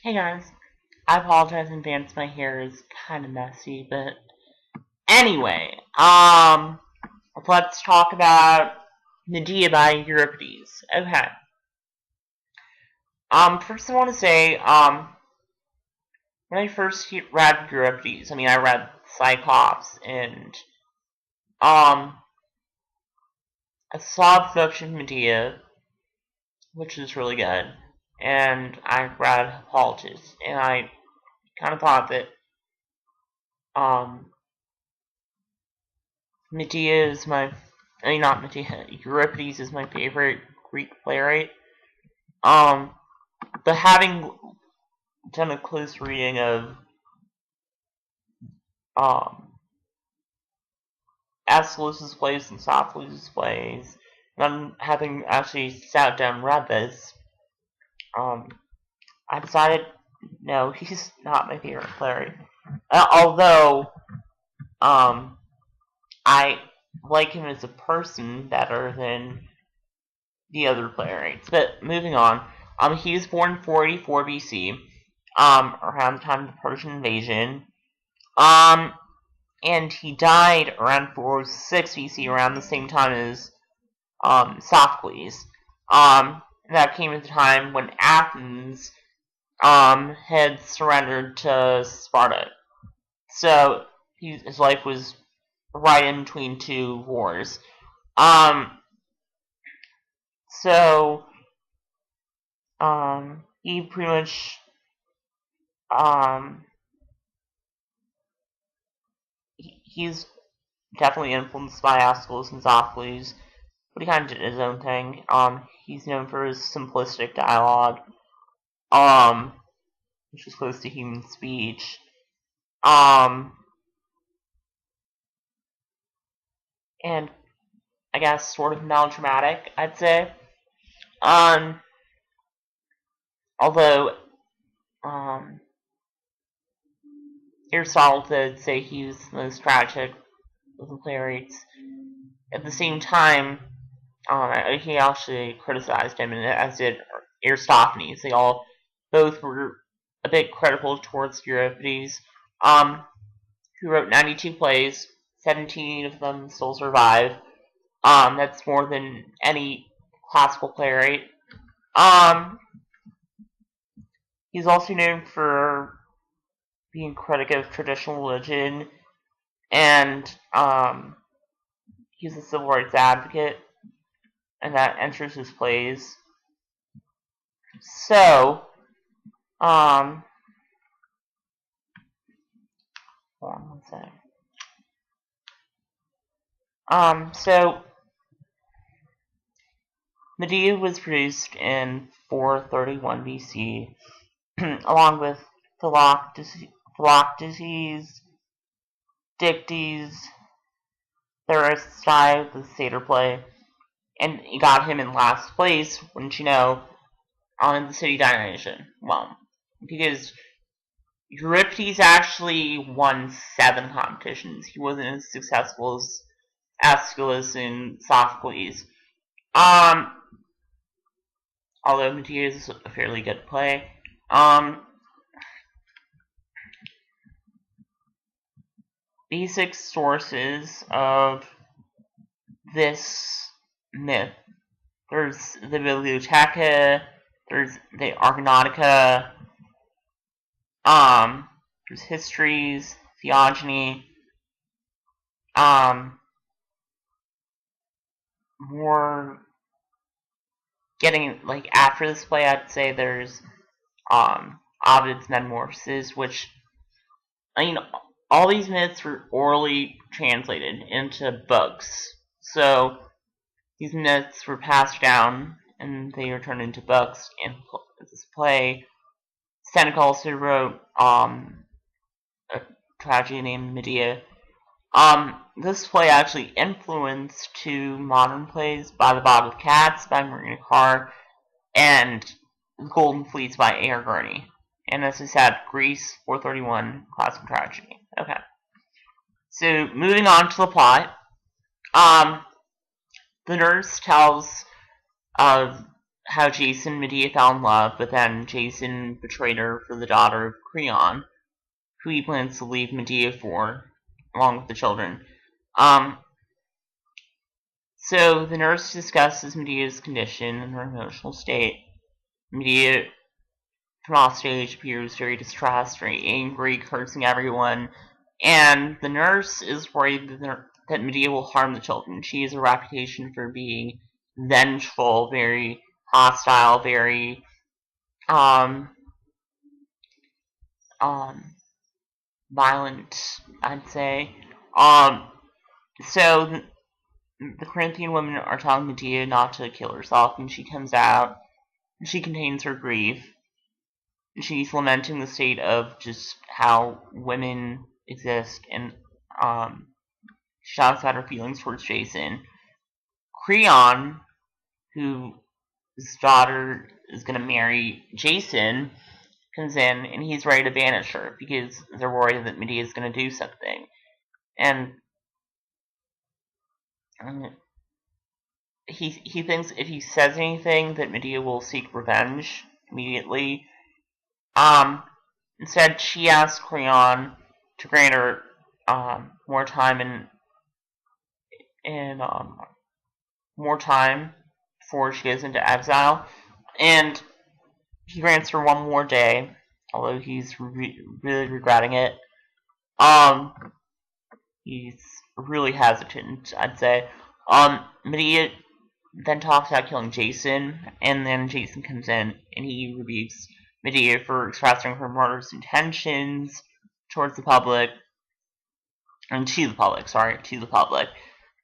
Hey guys, I apologize in advance. My hair is kind of messy, but anyway, let's talk about Medea by Euripides. Okay. First I want to say, when I first read Euripides, I read Cyclops, and um, I saw the production of Medea, which is really good, and I read Hippolytus, and I kind of thought that um Medea is not Medea, Euripides is my favorite Greek playwright. Um, but having done a close reading of um, Aeschylus's plays and Sophocles' plays, and having actually sat down and read this, um, I decided no, he's not my favorite playwright. Although, I like him as a person better than the other playwrights. But moving on, he was born 484 BC, around the time of the Persian invasion. Um, and he died around 406 BC, around the same time as Sophocles. That came at the time when Athens had surrendered to Sparta. So his life was right in between two wars. Um, so he pretty much um, he's definitely influenced by Aeschylus and Sophocles, but he kind of did his own thing. He's known for his simplistic dialogue, um, which is close to human speech. Um, and I guess sort of melodramatic, I'd say. Um, although, um, Aristotle did say he was the most tragic of the playwrights. At the same time, he actually criticized him, and as did Aristophanes. They all both were a bit critical towards Euripides, who wrote 92 plays. 17 of them still survive. That's more than any classical playwright. Um, he's also known for being critic of traditional religion, and he's a civil rights advocate, and that enters his plays. So, hold on one second. So Medea was produced in 431 BC, along with Philoctetes, Dictys, Thuristai, the satyr play, and he got him in last place, wouldn't you know, on the city Dionysian. Well, because Euripides actually won 7 competitions. He wasn't as successful as Aeschylus and Sophocles. Although Medea is a fairly good play. Basic sources of this myth. There's the Bibliotheca, there's the Argonautica, there's histories, theogony, more getting, like, after this play, I'd say there's, Ovid's Metamorphoses, which, all these myths were orally translated into books. So, these myths were passed down, and they were turned into books, and this play, Seneca also wrote, a tragedy named Medea. This play actually influenced 2 modern plays, By the Bottle of Cats by Marina Carr, and The Golden Fleece by A.R. Gurney. And as I said, Greece, 431, classical tragedy. Okay. So, moving on to the plot. The nurse tells of how Jason and Medea fell in love, but then Jason betrayed her for the daughter of Creon, who he plans to leave Medea for, along with the children. So the nurse discusses Medea's condition and her emotional state. Medea, from off stage, appears very distressed, very angry, cursing everyone, and the nurse is worried that Medea will harm the children. She has a reputation for being vengeful, very hostile, very violent, I'd say. So the Corinthian women are telling Medea not to kill herself, and she comes out, and she contains her grief. She's lamenting the state of just how women exist, and shouts out her feelings towards Jason. Creon, whose daughter is going to marry Jason, comes in, and he's ready to banish her because they're worried that Medea is going to do something. And he thinks if he says anything that Medea will seek revenge immediately. Instead, she asks Creon to grant her more time more time before she goes into exile, and he grants her one more day, although he's really regretting it. He's really hesitant, I'd say. Medea then talks about killing Jason, and then Jason comes in and he rebukes Medea for expressing her murderous intentions towards the public, and to the public.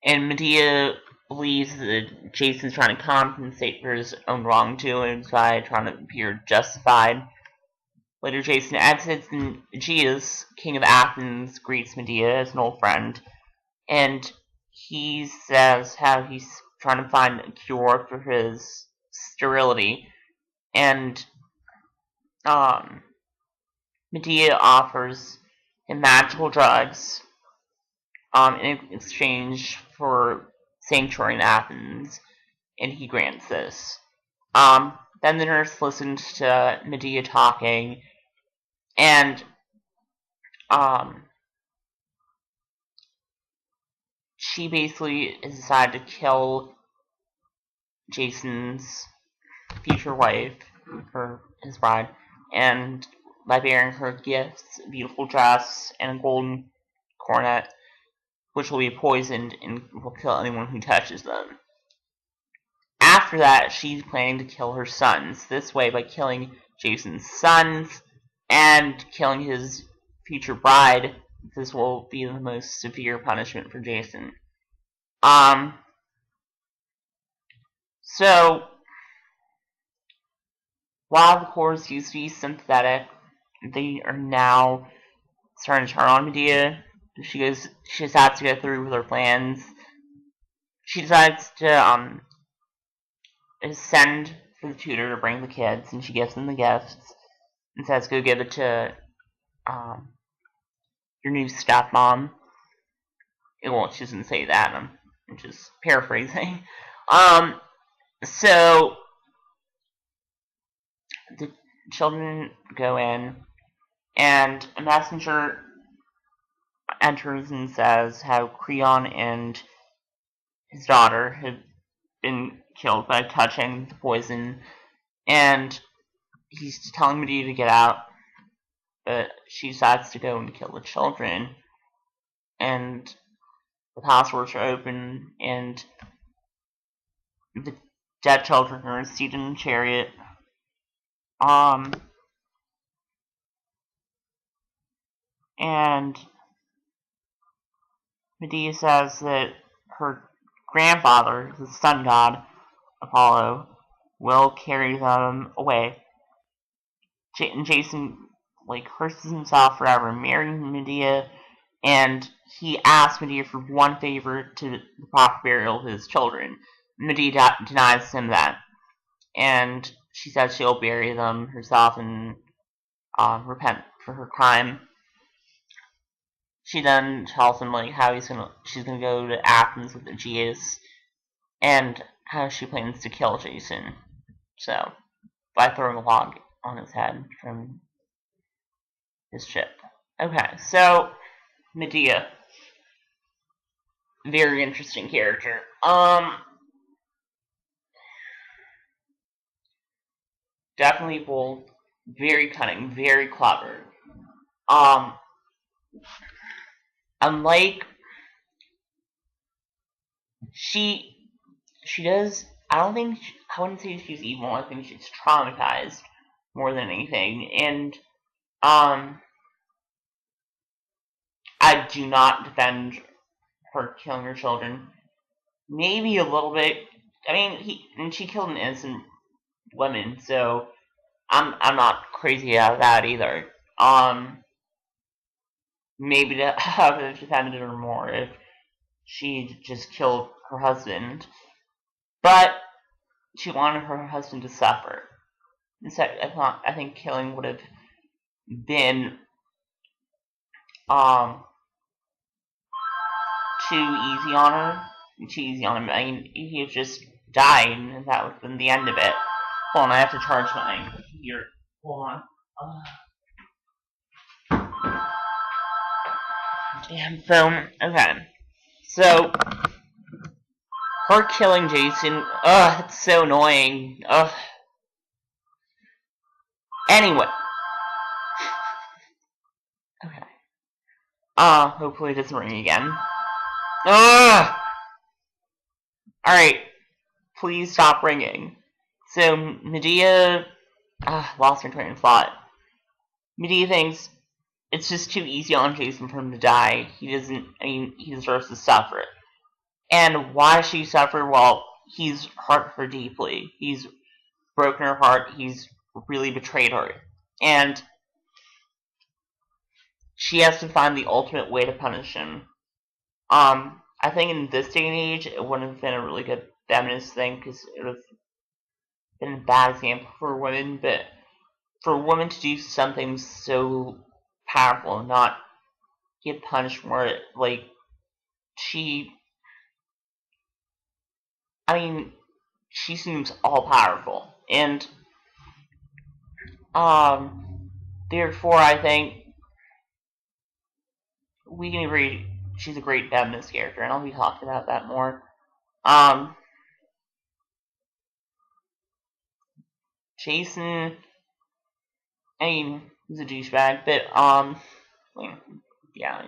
And Medea believes that Jason's trying to compensate for his own wrongdoings by trying to appear justified. Later, Jason exits, and Aegeus, king of Athens, greets Medea as an old friend, and he says how he's trying to find a cure for his sterility, and Medea offers him magical drugs in exchange for sanctuary in Athens, and he grants this. Then the nurse listens to Medea talking, and she basically has decided to kill Jason's future wife, his bride, and by bearing her gifts, a beautiful dress, and a golden coronet, which will be poisoned and will kill anyone who touches them. After that, she's planning to kill her sons. This way, by killing Jason's sons and killing his future bride, this will be the most severe punishment for Jason. So, while the chorus used to be sympathetic, they are now starting to turn on Medea. She decides to go through with her plans. She decides to send for the tutor to bring the kids, and she gives them the gifts and says, "Go give it to your new stepmom." Well, she doesn't say that. I'm just paraphrasing. So the children go in, and a messenger enters and says how Creon and his daughter have been killed by touching the poison, and he's telling Medea to get out, but she decides to go and kill the children, and the passwords are open, and the dead children are seated in a chariot. And Medea says that her grandfather, the sun god, Apollo, will carry them away. And Jason, curses himself forever, marrying Medea, and he asks Medea for one favor to the proper burial of his children. Medea denies him that, and she says she'll bury them herself and repent for her crime. She then tells him how she's gonna go to Athens with Aegeus, and how she plans to kill Jason. So, by throwing a log on his head from his ship. Okay, so Medea, very interesting character. Definitely bold, very cunning, very clever. Um, unlike she does. I don't think I wouldn't say she's evil. I think she's traumatized more than anything, and um, I do not defend her killing her children. Maybe a little bit. I mean, she killed an innocent woman, so I'm not crazy about that either. Maybe to have defended her more if she just killed her husband, but she wanted her husband to suffer. Instead, I think killing would have been um too easy on her. Too easy on him. I mean, he had just died, and that would have been the end of it. Hold on, I have to charge my computer. Hold on. Damn phone. Okay. So, her killing Jason, it's so annoying. Anyway. Okay. Hopefully it doesn't ring again. Alright. Please stop ringing. So, Medea, lost my train of thought. Medea thinks it's just too easy on Jason for him to die. He deserves to suffer. And why she suffer? Well, he's hurt her deeply. He's broken her heart. He's really betrayed her. And she has to find the ultimate way to punish him. I think in this day and age, it wouldn't have been a really good feminist thing, because it would have been a bad example for women, but for a woman to do something so powerful and not get punished for it, like, she seems all powerful, and therefore I think we can agree she's a great feminist character, and I'll be talking about that more. Jason, he's a douchebag, but yeah,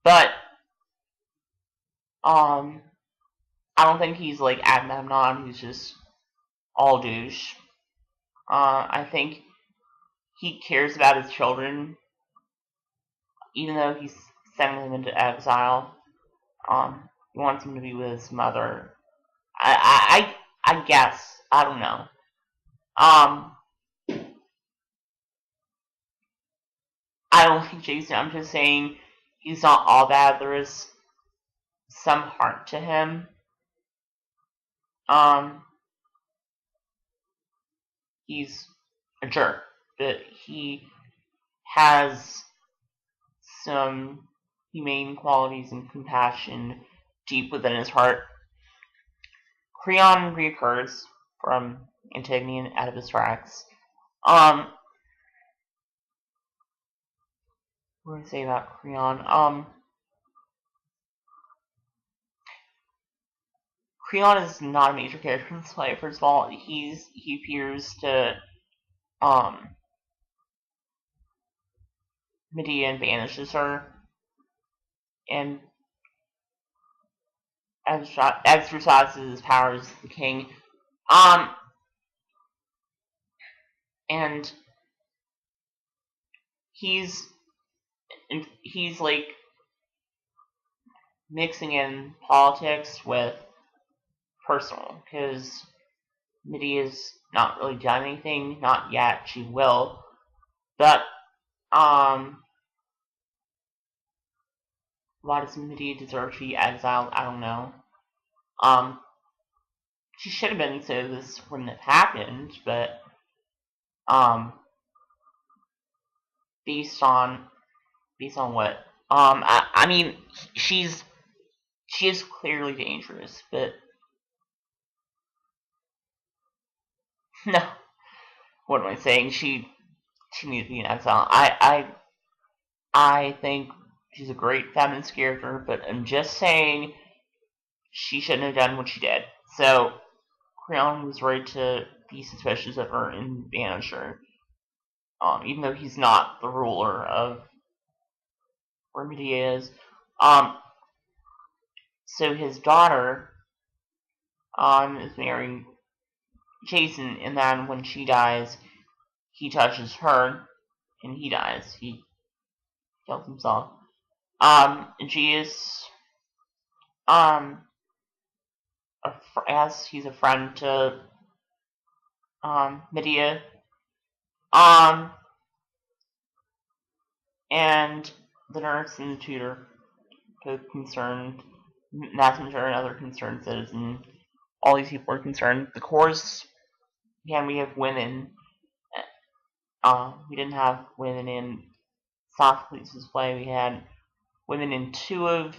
but I don't think he's like Agamemnon, who's just all douche. I think he cares about his children, even though he's sending them into exile. He wants them to be with his mother. I guess. I don't know. I don't think Jason. I'm just saying he's not all bad. There is some heart to him. He's a jerk, but he has some humane qualities and compassion deep within his heart. Creon reoccurs from Antigone and Oedipus Rex. What do I say about Creon? Creon is not a major character in this play. First of all, he appears to Medea and banishes her, and exercises his powers as the king. And he's like mixing in politics with personal, because Medea's not really done anything, not yet. She will, but why does Medea deserve to be exiled? I don't know. She should have been, so this wouldn't have happened, but based on what? I mean, she is clearly dangerous, but No, what am I saying? She needs to be in exile. I think she's a great feminist character, but I'm just saying she shouldn't have done what she did. So Creon was right to be suspicious of her and banish her. Even though he's not the ruler of where Medea is. Um, so his daughter is marrying Jason, and then when she dies, he touches her, and he dies. He kills himself. And she is as he's a friend to Medea. Um, and the nurse and the tutor, both concerned, messenger and other concerned citizen. All these people are concerned. The chorus, again, we have women. We didn't have women in Sophocles' play. We had women in two of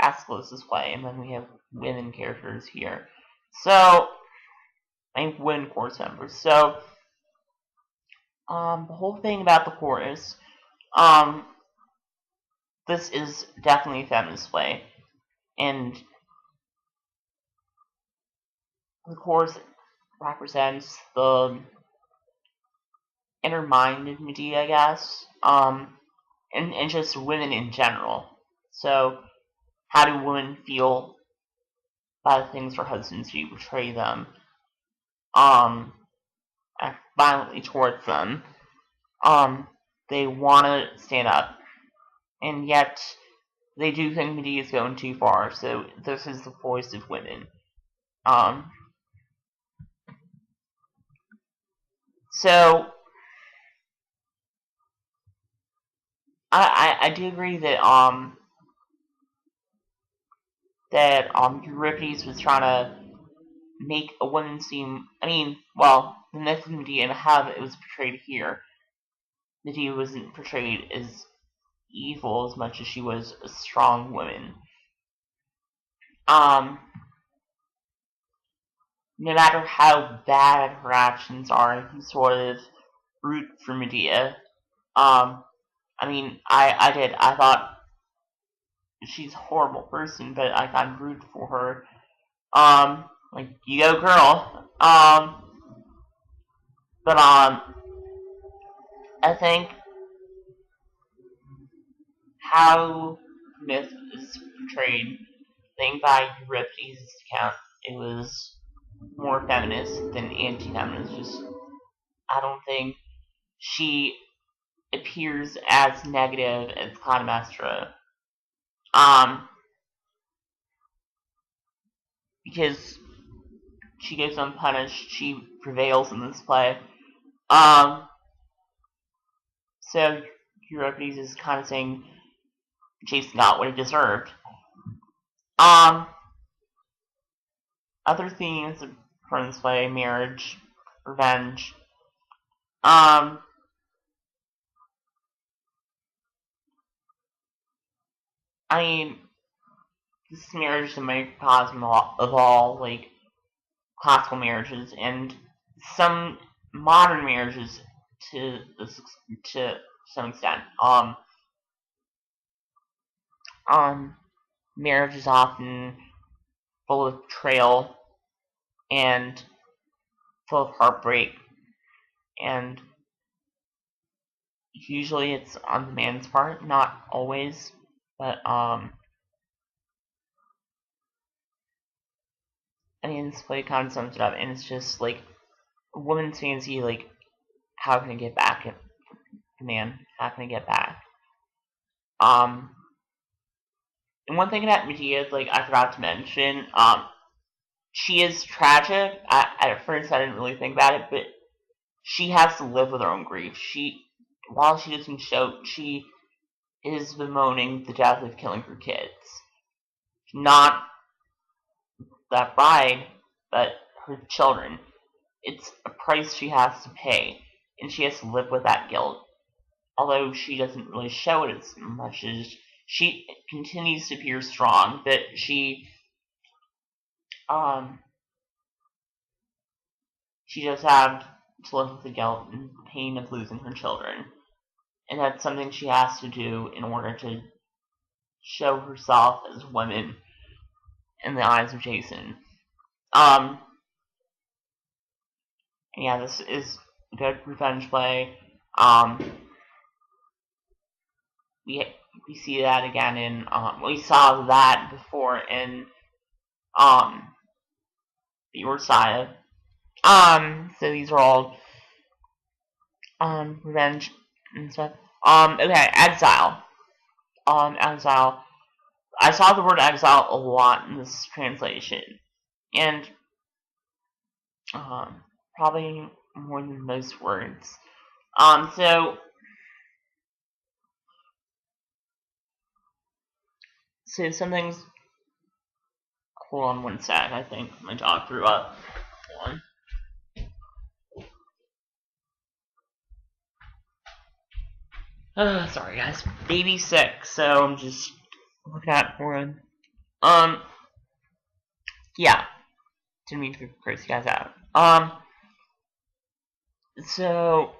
Aeschylus' play, and then we have women characters here. So, I think women chorus members. So, the whole thing about the chorus, this is definitely a feminist play, and the chorus represents the inner mind of Medea, I guess, and just women in general. So, how do women feel about things their husbands do, betray them, act violently towards them? They want to stand up, and yet they do think Medea is going too far. So this is the voice of women. So I do agree that Euripides was trying to make a woman seem. I mean, well, the myth of Medea and how it was portrayed here, Medea wasn't portrayed as evil as much as she was a strong woman. Um, no matter how bad her actions are, you sort of root for Medea. I mean, I did. I thought she's a horrible person, but I kind of root for her. Like, you go, girl. But I think how myth is portrayed, I think by Euripides' account, it was more feminist than anti-feminist. Just, I don't think she appears as negative as Clytemnestra. Um, because she goes unpunished, she prevails in this play. Um, so Euripides is kind of saying Jason got what he deserved. Um, Other themes from this play: marriage, revenge. Um, I mean, this marriage is the microcosm of all like classical marriages and some modern marriages to some extent. Marriage is often full of betrayal and full of heartbreak, and usually it's on the man's part, not always, but I mean, this play kind of sums it up, and it's just like a woman's fantasy, like, how can I get back at the man? How can I get back? Um, and one thing about Medea, like, I forgot to mention, she is tragic. At first, I didn't really think about it, but she has to live with her own grief. While she doesn't show, she is bemoaning the death of killing her kids. Not that bride, but her children. It's a price she has to pay, and she has to live with that guilt. Although she doesn't really show it as much as she continues to appear strong, but she just had to live with the guilt and pain of losing her children. And that's something she has to do in order to show herself as a woman in the eyes of Jason. Yeah, this is a good revenge play. We see that again in we saw that before in the Euripides. So these are all revenge and stuff. Okay, exile. Exile. I saw the word exile a lot in this translation, and probably more than most words. So something's. Hold on one sec. I think my dog threw up. Hold on. Sorry guys. Baby's sick, so I'm just looking at for him. Yeah. Didn't mean to curse you guys out. So,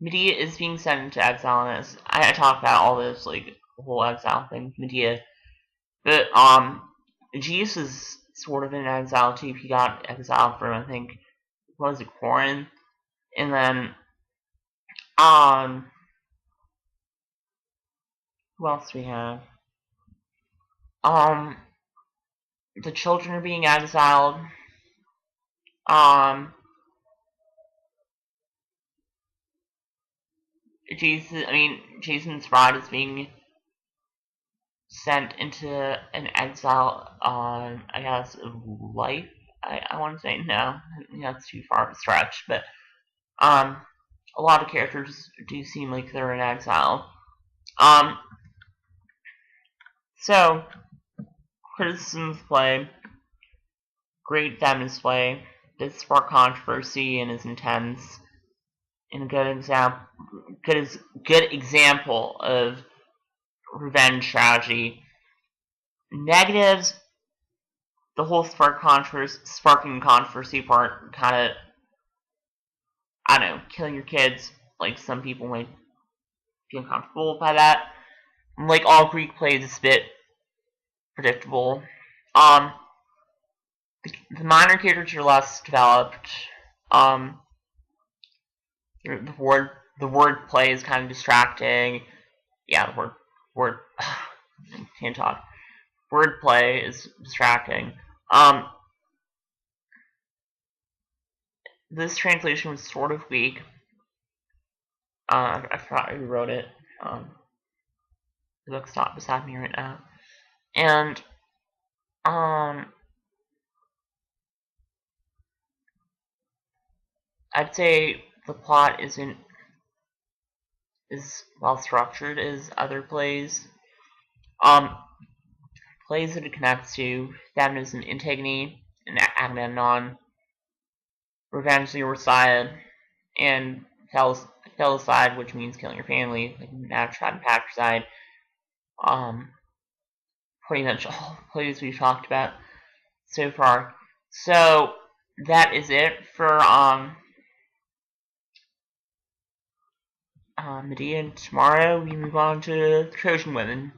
Medea is being sent into exile, and I talked about all this, like, the whole exile thing with Medea. But, Jesus is sort of in exile too. He got exiled from, I think, what was it, Corinth? And then, who else do we have? The children are being exiled. Jason's bride is being sent into an exile on, I guess, life. I want to say no. That's too far of a stretch, but a lot of characters do seem like they're in exile. So criticism of play, great feminist play, does spark controversy and is intense, and a good example of revenge strategy. Negatives, the whole sparking controversy part, kind of, I don't know, killing your kids. Like, some people might be uncomfortable by that. Like all Greek plays, it's a bit predictable. The minor characters are less developed. The word play is kind of distracting. Yeah, the word can't talk. Wordplay is distracting. This translation was sort of weak. I forgot who wrote it. The book's not beside me right now. And, I'd say the plot isn't as well structured as other plays. Plays that it connects to, Feminism and Antigone, and Agamemnon, Revenge of the Euripides, and Felicide, which means killing your family, like Matricide and Patricide. Pretty much all the plays we've talked about so far. So that is it for Medea. And tomorrow we move on to Trojan Women,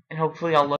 and hopefully I'll look